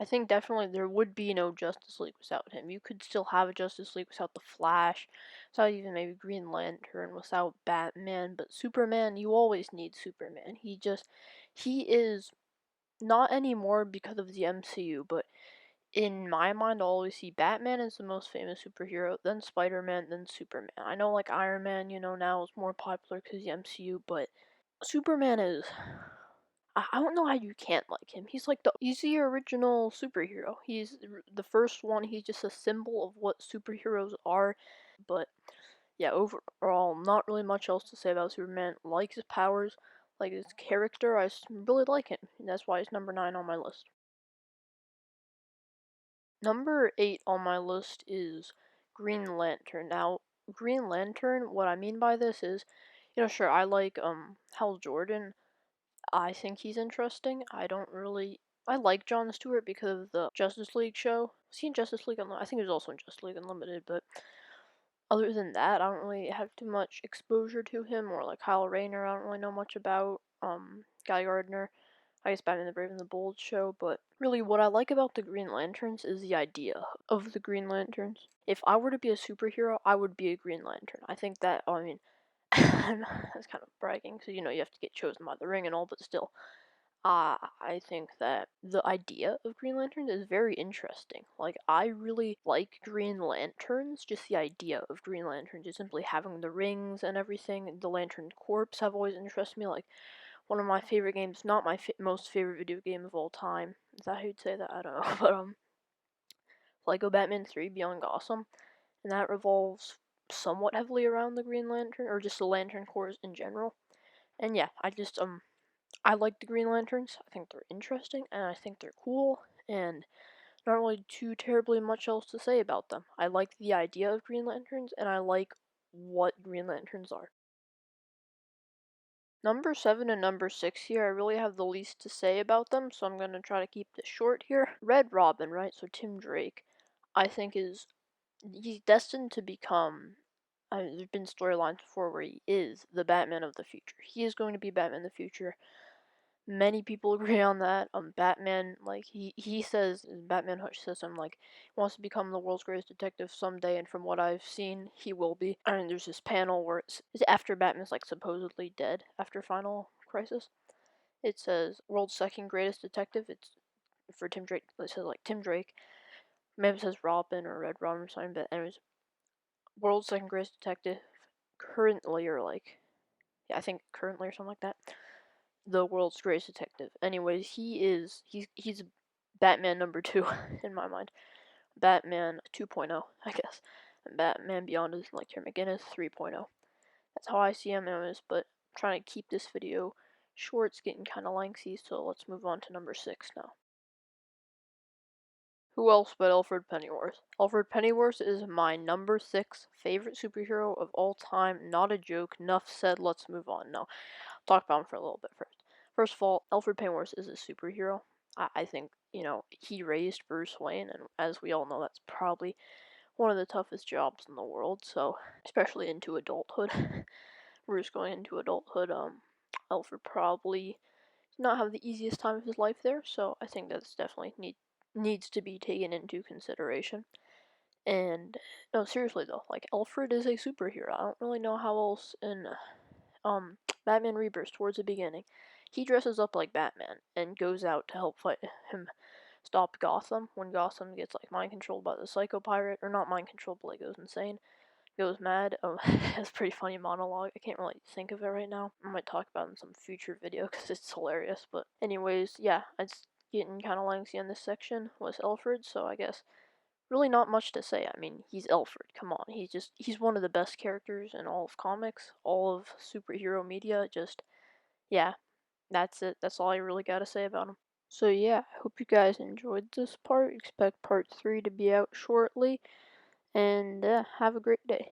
I think definitely there would be no Justice League without him. You could still have a Justice League without the Flash, without even maybe Green Lantern, without Batman, but Superman, you always need Superman. He is not anymore because of the MCU, but in my mind, I'll always see Batman as the most famous superhero, then Spider-Man, then Superman. I know like Iron Man, now is more popular because the MCU, but Superman is I don't know how you can't like him. He's the original superhero. He's the first one. He's just a symbol of what superheroes are. But yeah, overall, not really much else to say about Superman. Like his powers, like his character, really like him. And that's why he's number 9 on my list. Number 8 on my list is Green Lantern. Now, Green Lantern, what I mean by this is, sure, I like Hal Jordan. I think he's interesting. I like Jon Stewart because of the Justice League show. Was he in Justice League Unlimited? I think he was also in Justice League Unlimited, but other than that, I don't really have too much exposure to him, or like Kyle Rayner, I don't really know much about. Guy Gardner, I guess Batman the Brave and the Bold show, but really what I like about the Green Lanterns is the idea of the Green Lanterns. If I were to be a superhero, I would be a Green Lantern. I think that, I mean, that's kind of bragging, because, you have to get chosen by the ring and all, but still, I think that the idea of Green Lanterns is very interesting. Like, I really like Green Lanterns, just the idea of Green Lanterns, just simply having the rings and everything. The Lantern Corps have always interested me. Like, one of my favorite games, not my most favorite video game of all time. Is that how you'd say that? I don't know. But, Lego Batman 3 Beyond Gotham, and that revolves somewhat heavily around the Green Lantern, or just the Lantern Corps in general. And yeah, I like the Green Lanterns. I think they're interesting, and I think they're cool, and not really too terribly much else to say about them. I like the idea of Green Lanterns, and I like what Green Lanterns are. Number 7 and number 6 here, I really have the least to say about them, so I'm going to try to keep this short here. Red Robin, right? So Tim Drake, I think he's destined to become. There's been storylines before where he is the Batman of the future. He is going to be Batman in the future. Many people agree on that. Batman, like he says, Batman Hutch says, like wants to become the world's greatest detective someday, and from what I've seen, he will be. I mean, there's this panel where it's after Batman's like supposedly dead after Final Crisis. It says world's second greatest detective. It's for Tim Drake. It says like Tim Drake. Maybe it says Robin or Red Robin or something, but anyways, world's second greatest detective currently, or like, yeah, I think currently or something like that. The world's greatest detective. Anyways, he's Batman number 2 in my mind. Batman 2.0, I guess. And Batman Beyond is like Terry McGinnis 3.0. That's how I see him, anyways, but I'm trying to keep this video short. It's getting kind of lengthy, so let's move on to number 6 now. Who else but Alfred Pennyworth? Alfred Pennyworth is my number 6 favorite superhero of all time. Not a joke. Enough said. Let's move on. No, talk about him for a little bit first. First of all, Alfred Pennyworth is a superhero. I think, he raised Bruce Wayne, and as we all know, that's probably one of the toughest jobs in the world, so, especially into adulthood. Bruce going into adulthood, Alfred probably did not have the easiest time of his life there, so I think that's definitely needs to be taken into consideration. And, no, seriously though, like, Alfred is a superhero. I don't really know how else in Batman Rebirth towards the beginning, he dresses up like Batman and goes out to help fight him stop Gotham when Gotham gets like mind controlled by the Psycho Pirate, or not mind controlled, but like goes insane, goes mad. It's a pretty funny monologue. I can't really think of it right now. I might talk about it in some future video because it's hilarious. But anyways, yeah, it's getting kind of lengthy in this section with Alfred, so I guess really not much to say. I mean, he's Alfred. Come on, he's one of the best characters in all of comics, all of superhero media. Just yeah, that's it. That's all I really got to say about him. So yeah, I hope you guys enjoyed this part. Expect part 3 to be out shortly, and have a great day.